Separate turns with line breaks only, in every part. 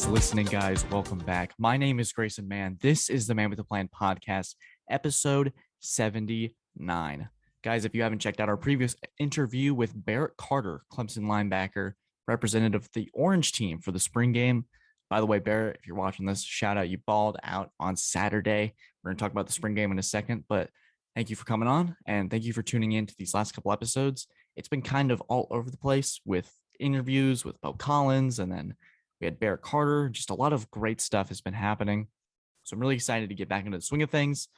Thanks for listening, guys. Welcome back. My name is Grayson Mann. This is the Man with the Plan podcast, episode 79. Guys, if you haven't checked out our previous interview with Barrett Carter, Clemson linebacker, representative of the Orange team for the spring game. By the way, Barrett, if you're watching this, shout out, you balled out on Saturday. We're going to talk about the spring game in a second, but thank you for coming on, and thank you for tuning in to these last couple episodes. It's been kind of all over the place with interviews with Bo Collins, and then we had Barrett Carter. Just a lot of great stuff has been happening. So I'm really excited to get back into the swing of things.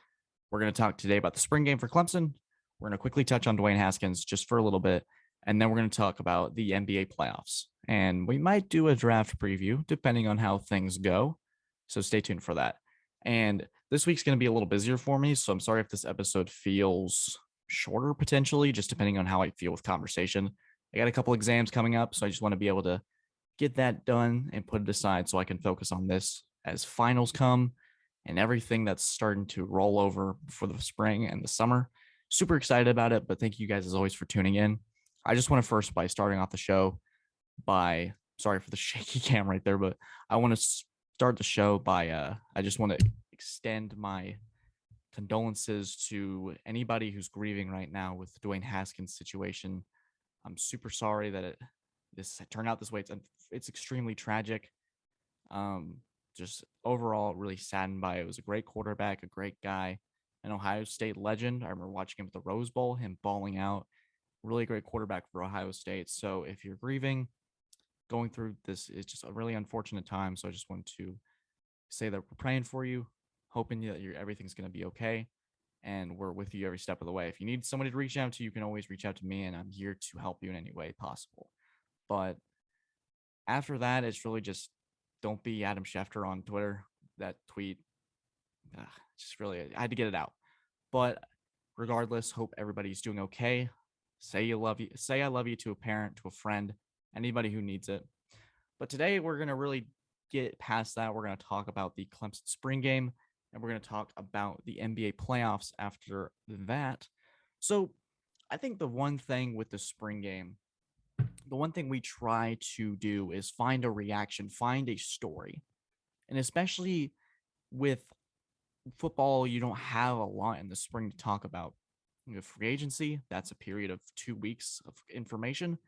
We're going to talk today about the spring game for Clemson. We're going to quickly touch on Dwayne Haskins just for a little bit, and then we're going to talk about the NBA playoffs. And we might do a draft preview depending on how things go. So stay tuned for that. And this week's going to be a little busier for me, so I'm sorry if this episode feels shorter potentially, just depending on how I feel with conversation. I got a couple exams coming up, so I just want to be able to get that done and put it aside so I can focus on this as finals come and everything that's starting to roll over for the spring and the summer. Super excited about it, but thank you guys as always for tuning in. I just want to first, by starting off the show by, sorry for the shaky cam right there, but I want to start the show by, I just want to extend my condolences to anybody who's grieving right now with Dwayne Haskins' situation. I'm super sorry that this turned out this way. It's extremely tragic. Just overall really saddened by it. It was a great quarterback, a great guy, an Ohio State legend. I remember watching him at the Rose Bowl, him balling out. Really great quarterback for Ohio State. So if you're grieving, going through this is just a really unfortunate time. So I just want to say that we're praying for you, hoping that everything's going to be okay. And we're with you every step of the way. If you need somebody to reach out to, you can always reach out to me, and I'm here to help you in any way possible. But after that, it's really just don't be Adam Schefter on Twitter. That tweet, just really, I had to get it out. But regardless, hope everybody's doing okay. Say I love you to a parent, to a friend, anybody who needs it. But today we're going to really get past that. We're going to talk about the Clemson Spring game, and we're going to talk about the NBA playoffs after that. So I think the one thing with the spring game, the one thing we try to do is find a reaction, find a story. And especially with football, you don't have a lot in the spring to talk about. We have free agency, that's a period of 2 weeks of information.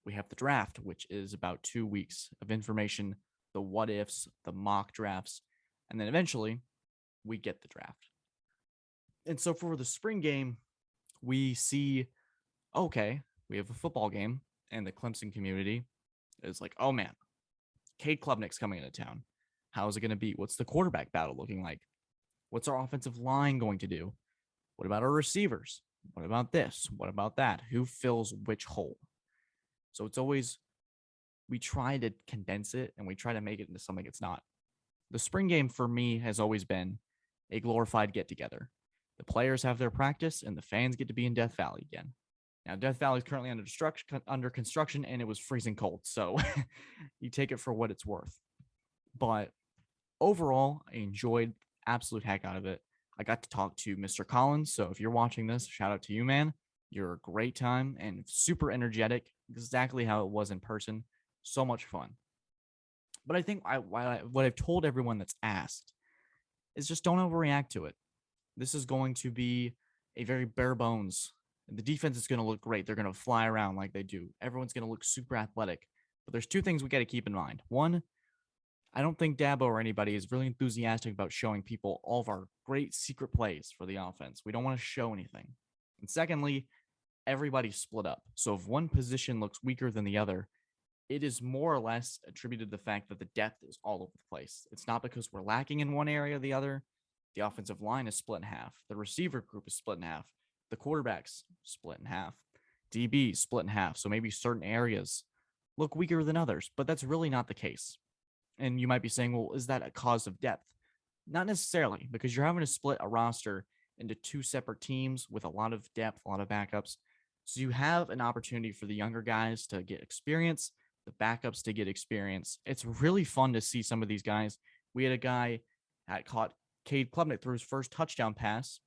We have the draft, which is about 2 weeks of information, the what ifs, the mock drafts, and then eventually we get the draft. And so for the spring game, we see, okay, we have a football game, and the Clemson community is like, oh man, Cade Klubnik's coming into town. How is it going to be? What's the quarterback battle looking like? What's our offensive line going to do? What about our receivers? What about this? What about that? Who fills which hole? So it's always, we try to condense it and we try to make it into something it's not. The spring game for me has always been a glorified get together. The players have their practice and the fans get to be in Death Valley again. Now, Death Valley is currently under construction, and it was freezing cold, so you take it for what it's worth. But overall, I enjoyed absolute heck out of it. I got to talk to Mr. Collins, so if you're watching this, shout out to you, man. You're a great time and super energetic, exactly how it was in person. So much fun. But I think what I've told everyone that's asked is just don't overreact to it. This is going to be a very bare bones. The defense is going to look great. They're going to fly around like they do. Everyone's going to look super athletic. But there's two things we got to keep in mind. One, I don't think Dabo or anybody is really enthusiastic about showing people all of our great secret plays for the offense. We don't want to show anything. And secondly, everybody's split up. So if one position looks weaker than the other, it is more or less attributed to the fact that the depth is all over the place. It's not because we're lacking in one area or the other. The offensive line is split in half. The receiver group is split in half. The quarterback's split in half. DB split in half. So maybe certain areas look weaker than others, but that's really not the case. And you might be saying, well, is that a cause of depth? Not necessarily, because you're having to split a roster into two separate teams with a lot of depth, a lot of backups. So you have an opportunity for the younger guys to get experience, the backups to get experience. It's really fun to see some of these guys. We had a guy that caught Cade Klubnik threw his first touchdown pass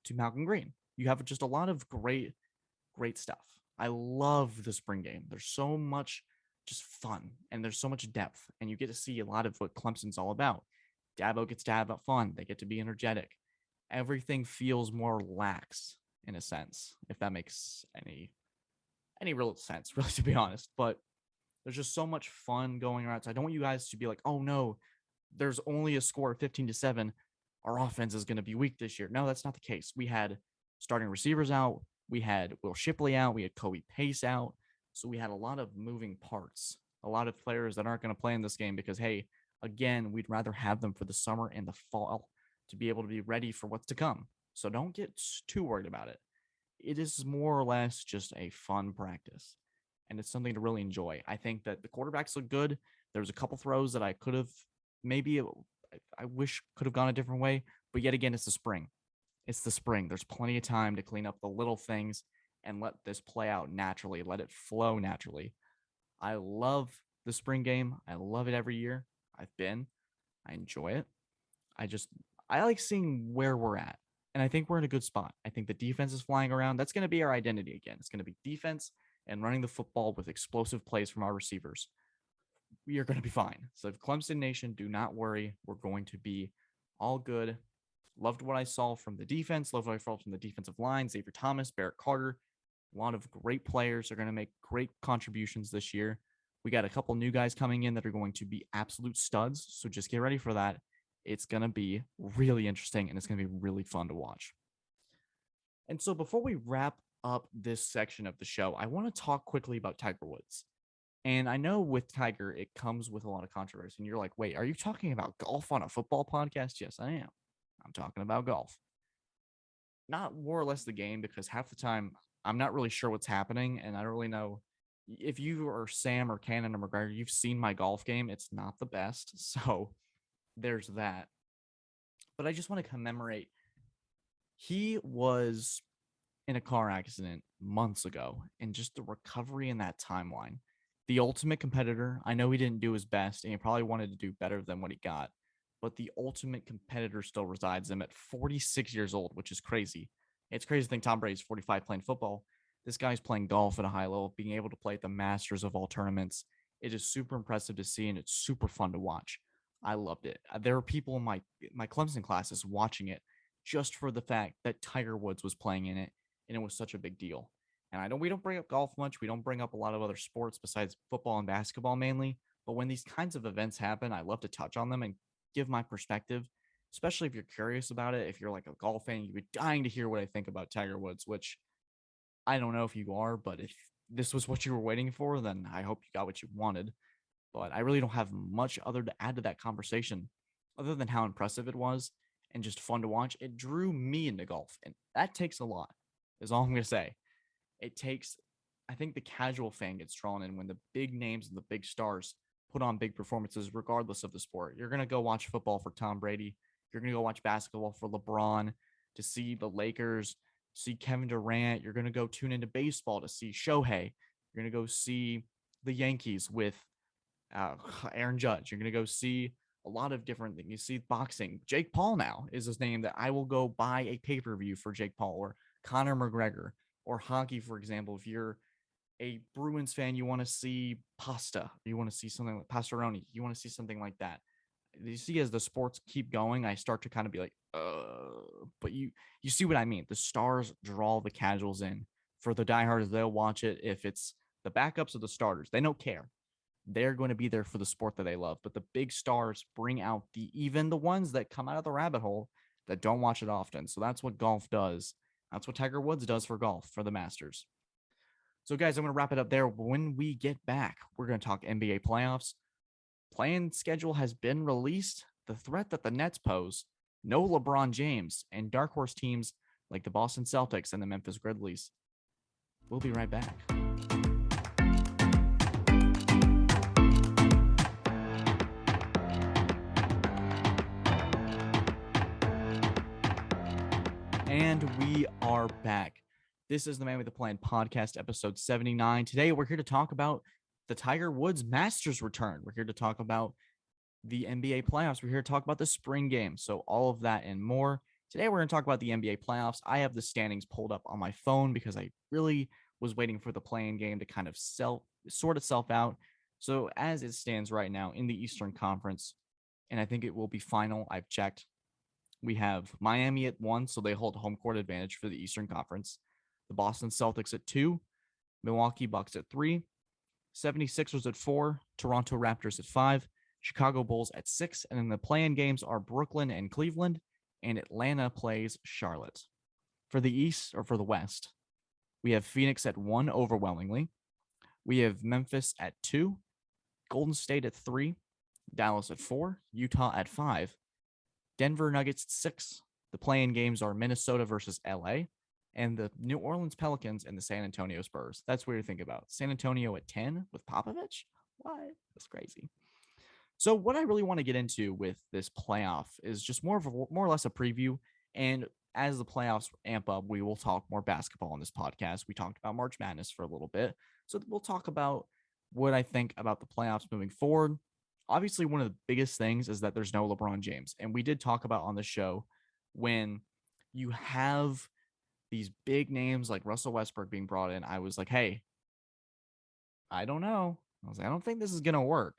to Malcolm Green. You have just a lot of great stuff. I love the spring game. There's so much just fun. And there's so much depth. And you get to see a lot of what Clemson's all about. Dabo gets to have fun. They get to be energetic. Everything feels more lax in a sense, if that makes any real sense, really, to be honest. But there's just so much fun going around. So I don't want you guys to be like, oh no, there's only a score of 15-7. Our offense is going to be weak this year. No, that's not the case. We had starting receivers out. We had Will Shipley out. We had Kobe Pace out. So we had a lot of moving parts, a lot of players that aren't going to play in this game because, hey, again, we'd rather have them for the summer and the fall to be able to be ready for what's to come. So don't get too worried about it. It is more or less just a fun practice, and it's something to really enjoy. I think that the quarterbacks look good. There was a couple throws that I could have maybe I wish could have gone a different way, but yet again, it's the spring. It's the spring. There's plenty of time to clean up the little things and let this play out naturally, let it flow naturally. I love the spring game. I love it every year. I enjoy it. I like seeing where we're at. And I think we're in a good spot. I think the defense is flying around. That's going to be our identity again. It's going to be defense and running the football with explosive plays from our receivers. We are going to be fine. So if Clemson Nation, do not worry. We're going to be all good. Loved what I saw from the defense. Loved what I saw from the defensive line. Xavier Thomas, Barrett Carter. A lot of great players are going to make great contributions this year. We got a couple new guys coming in that are going to be absolute studs. So just get ready for that. It's going to be really interesting and it's going to be really fun to watch. And so before we wrap up this section of the show, I want to talk quickly about Tiger Woods. And I know with Tiger, it comes with a lot of controversy. And you're like, wait, are you talking about golf on a football podcast? Yes, I am. I'm talking about golf. Not more or less the game, because half the time I'm not really sure what's happening. And I don't really know if you or Sam or Cannon or McGregor, you've seen my golf game. It's not the best. So there's that. But I just want to commemorate. He was in a car accident months ago, and just the recovery in that timeline. The ultimate competitor. I know he didn't do his best, and he probably wanted to do better than what he got. But the ultimate competitor still resides in him at 46 years old, which is crazy. It's crazy to think Tom Brady's 45 playing football. This guy's playing golf at a high level, being able to play at the Masters of all tournaments. It is super impressive to see, and it's super fun to watch. I loved it. There were people in my Clemson classes watching it just for the fact that Tiger Woods was playing in it, and it was such a big deal. And I know we don't bring up golf much. We don't bring up a lot of other sports besides football and basketball mainly. But when these kinds of events happen, I love to touch on them and give my perspective, especially if you're curious about it. If you're like a golf fan, you'd be dying to hear what I think about Tiger Woods, which I don't know if you are, but if this was what you were waiting for, then I hope you got what you wanted. But I really don't have much other to add to that conversation other than how impressive it was and just fun to watch. It drew me into golf, and that takes a lot, is all I'm going to say. It takes, I think the casual fan gets drawn in when the big names and the big stars put on big performances, regardless of the sport. You're going to go watch football for Tom Brady. You're going to go watch basketball for LeBron, to see the Lakers, see Kevin Durant. You're going to go tune into baseball to see Shohei. You're going to go see the Yankees with Aaron Judge. You're going to go see a lot of different things. You see boxing. Jake Paul now is his name that I will go buy a pay-per-view for Jake Paul, or Conor McGregor, or hockey, for example. If you're a Bruins fan, you want to see pasta, you want to see something like Pastoroni, you want to see something like that. You see, as the sports keep going, I start to kind of be like, but you see what I mean. The stars draw the casuals in. For the diehards, they'll watch it. If it's the backups or the starters, they don't care. They're going to be there for the sport that they love. But the big stars bring out even the ones that come out of the rabbit hole that don't watch it often. So that's what golf does. That's what Tiger Woods does for golf, for the Masters. So, guys, I'm going to wrap it up there. When we get back, we're going to talk NBA playoffs. Playing schedule has been released. The threat that the Nets pose, no LeBron James, and dark horse teams like the Boston Celtics and the Memphis Grizzlies. We'll be right back. And we are back. This is the Man with the Plan podcast, episode 79. Today, we're here to talk about the Tiger Woods Masters return. We're here to talk about the NBA playoffs. We're here to talk about the spring game. So all of that and more. Today, we're going to talk about the NBA playoffs. I have the standings pulled up on my phone because I really was waiting for the play-in game to kind of sort itself out. So as it stands right now in the Eastern Conference, and I think it will be final, I've checked. We have Miami at 1, so they hold home court advantage for the Eastern Conference. The Boston Celtics at 2, Milwaukee Bucks at 3, 76ers at 4, Toronto Raptors at 5, Chicago Bulls at 6, and then the play-in games are Brooklyn and Cleveland, and Atlanta plays Charlotte. For the East, or for the West, we have Phoenix at 1 overwhelmingly. We have Memphis at 2, Golden State at 3, Dallas at 4, Utah at 5, Denver Nuggets at 6. The play-in games are Minnesota versus LA, and the New Orleans Pelicans and the San Antonio Spurs. That's weird to think about. San Antonio at 10 with Popovich? What? That's crazy. So what I really want to get into with this playoff is just more or less a preview. And as the playoffs amp up, we will talk more basketball on this podcast. We talked about March Madness for a little bit. So we'll talk about what I think about the playoffs moving forward. Obviously, one of the biggest things is that there's no LeBron James. And we did talk about on the show when you have these big names like Russell Westbrook being brought in, I was like, hey, I don't know. I was like, I don't think this is going to work.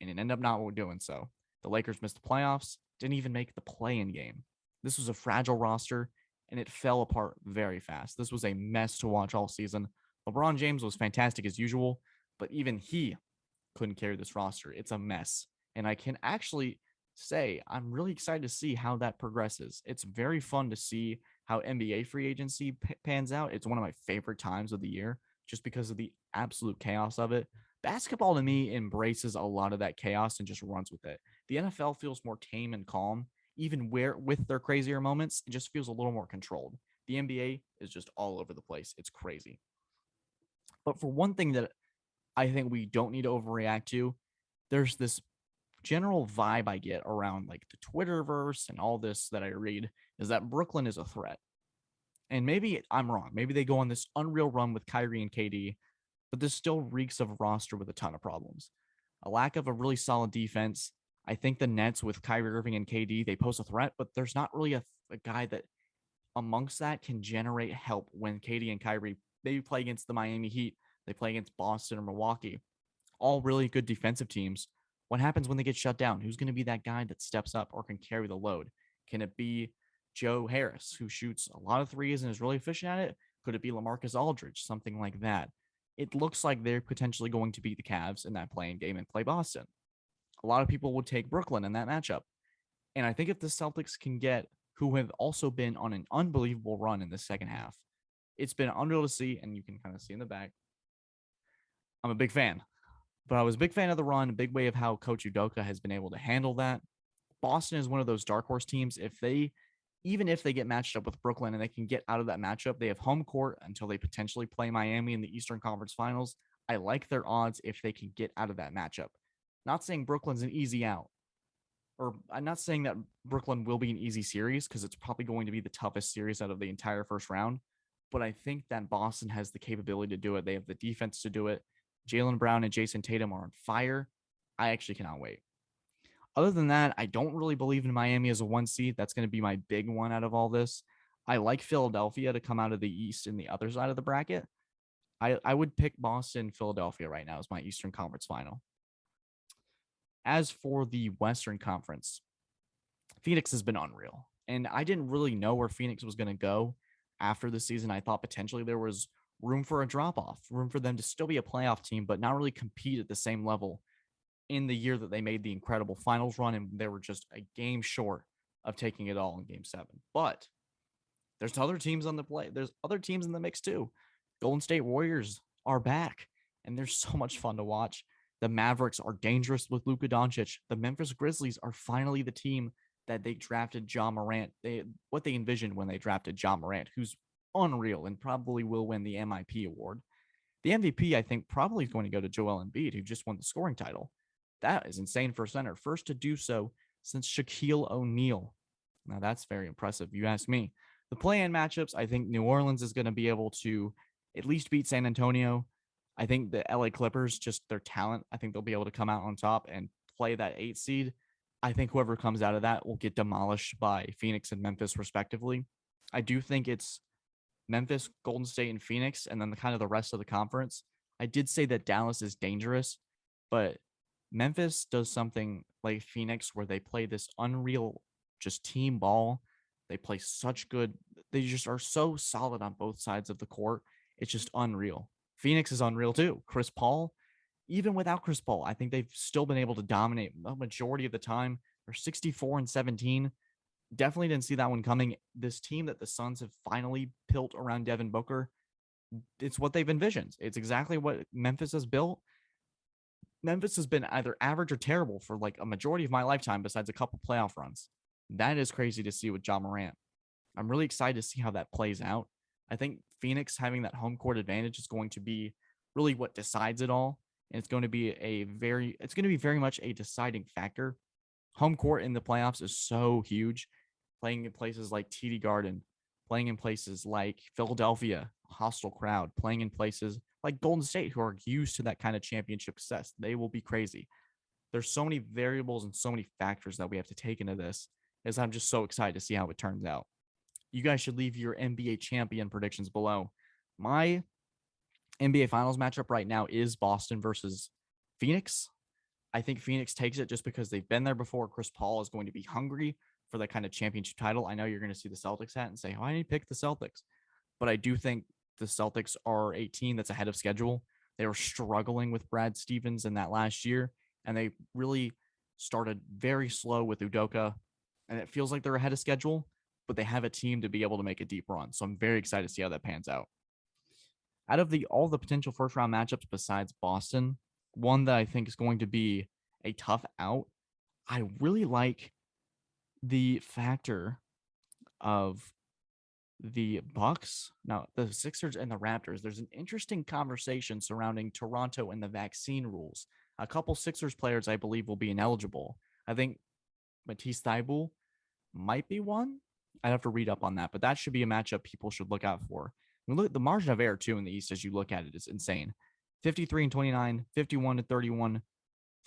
And it ended up not doing so. The Lakers missed the playoffs, didn't even make the play-in game. This was a fragile roster, and it fell apart very fast. This was a mess to watch all season. LeBron James was fantastic as usual, but even he couldn't carry this roster. It's a mess. And I can actually say I'm really excited to see how that progresses. It's very fun to see how NBA free agency pans out. It's one of my favorite times of the year just because of the absolute chaos of it. Basketball to me embraces a lot of that chaos and just runs with it. The NFL feels more tame and calm, even where with their crazier moments, it just feels a little more controlled. The NBA is just all over the place. It's crazy. But for one thing that I think we don't need to overreact to, there's this general vibe I get around like the Twitterverse and all this that I read is that Brooklyn is a threat. And maybe I'm wrong. Maybe they go on this unreal run with Kyrie and KD, but this still reeks of a roster with a ton of problems. A lack of a really solid defense. I think the Nets with Kyrie Irving and KD, they pose a threat, but there's not really a guy that amongst that can generate help when KD and Kyrie, they play against the Miami Heat, they play against Boston or Milwaukee, all really good defensive teams. What happens when they get shut down? Who's going to be that guy that steps up or can carry the load? Can it be Joe Harris, who shoots a lot of threes and is really efficient at it? Could it be LaMarcus Aldridge, something like that? It looks like they're potentially going to beat the Cavs in that play-in game and play Boston. A lot of people would take Brooklyn in that matchup. And I think if the Celtics can get, who have also been on an unbelievable run in the second half, it's been unreal to see, and you can kind of see in the back. I'm a big fan. But I was a big fan of the run, a big way of how Coach Udoka has been able to handle that. Boston is one of those dark horse teams. Even if they get matched up with Brooklyn and they can get out of that matchup, they have home court until they potentially play Miami in the Eastern Conference Finals. I like their odds if they can get out of that matchup. Not saying Brooklyn's an easy out, or I'm not saying that Brooklyn will be an easy series because it's probably going to be the toughest series out of the entire first round. But I think that Boston has the capability to do it. They have the defense to do it. Jaylen Brown and Jason Tatum are on fire. I actually cannot wait. Other than that, I don't really believe in Miami as a 1 seed. That's going to be my big one out of all this. I like Philadelphia to come out of the East in the other side of the bracket. I would pick Boston, Philadelphia right now as my Eastern Conference final. As for the Western Conference, Phoenix has been unreal. And I didn't really know where Phoenix was going to go after the season. I thought potentially there was room for a drop-off, room for them to still be a playoff team, but not really compete at the same level in the year that they made the incredible finals run, and they were just a game short of taking it all in Game 7. But there's other teams on the play. There's other teams in the mix too. Golden State Warriors are back, and they're so much fun to watch. The Mavericks are dangerous with Luka Doncic. The Memphis Grizzlies are finally the team that they drafted Ja Morant. What they envisioned when they drafted Ja Morant, who's unreal and probably will win the MIP award. The MVP, I think, probably is going to go to Joel Embiid, who just won the scoring title. That is insane for a center. First to do so since Shaquille O'Neal. Now, that's very impressive, you ask me. The play-in matchups, I think New Orleans is going to be able to at least beat San Antonio. I think the LA Clippers, just their talent, I think they'll be able to come out on top and play that 8 seed. I think whoever comes out of that will get demolished by Phoenix and Memphis, respectively. I do think it's Memphis, Golden State, and Phoenix, and then the rest of the conference. I did say that Dallas is dangerous. But Memphis does something like Phoenix where they play this unreal just team ball. They play such good. They just are so solid on both sides of the court. It's just unreal. Phoenix is unreal too. Chris Paul, even without Chris Paul, I think they've still been able to dominate the majority of the time. They're 64-17. Definitely didn't see that one coming. This team that the Suns have finally built around Devin Booker, it's what they've envisioned. It's exactly what Memphis has built. Memphis has been either average or terrible for like a majority of my lifetime, besides a couple playoff runs. That is crazy to see with Ja Morant. I'm really excited to see how that plays out. I think Phoenix having that home court advantage is going to be really what decides it all. And it's going to be very much a deciding factor. Home court in the playoffs is so huge. Playing in places like TD Garden, playing in places like Philadelphia, hostile crowd, playing in places like Golden State, who are used to that kind of championship success. They will be crazy. There's so many variables and so many factors that we have to take into this, as I'm just so excited to see how it turns out. You guys should leave your NBA champion predictions below. My NBA Finals matchup right now is Boston versus Phoenix. I think Phoenix takes it just because they've been there before. Chris Paul is going to be hungry for that kind of championship title. I know you're going to see the Celtics hat and say, why did you pick the Celtics? But I do think the Celtics are a team that's ahead of schedule. They were struggling with Brad Stevens in that last year, and they really started very slow with Udoka, and it feels like they're ahead of schedule, but they have a team to be able to make a deep run. So I'm very excited to see how that pans out. Out of all the potential first round matchups besides Boston, one that I think is going to be a tough out, I really like the factor of the Bucks, now the Sixers and the Raptors. There's an interesting conversation surrounding Toronto and the vaccine rules. A couple Sixers players, I believe, will be ineligible. I think Matisse Thybulle might be one. I'd have to read up on that, but that should be a matchup people should look out for. Look at the margin of error too in the East as you look at it is insane. 53-29, 51-31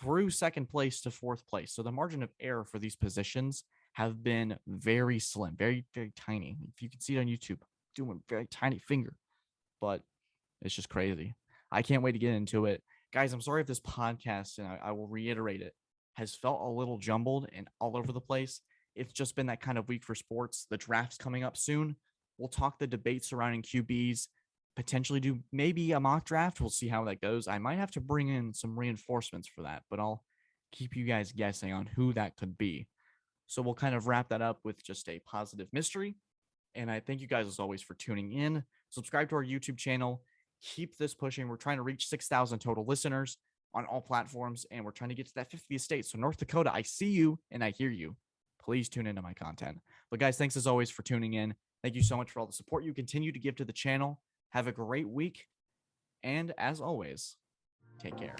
through second place to fourth place. So the margin of error for these positions have been very slim, very, very tiny. If you can see it on YouTube, doing a very tiny finger, but it's just crazy. I can't wait to get into it. Guys, I'm sorry if this podcast, and I will reiterate it, has felt a little jumbled and all over the place. It's just been that kind of week for sports. The draft's coming up soon. We'll talk the debate surrounding QBs, potentially do maybe a mock draft. We'll see how that goes. I might have to bring in some reinforcements for that, but I'll keep you guys guessing on who that could be. So we'll kind of wrap that up with just a positive mystery. And I thank you guys as always for tuning in. Subscribe to our YouTube channel. Keep this pushing. We're trying to reach 6,000 total listeners on all platforms, and we're trying to get to that 50th state. So North Dakota, I see you and I hear you. Please tune into my content. But guys, thanks as always for tuning in. Thank you so much for all the support you continue to give to the channel. Have a great week. And as always, take care.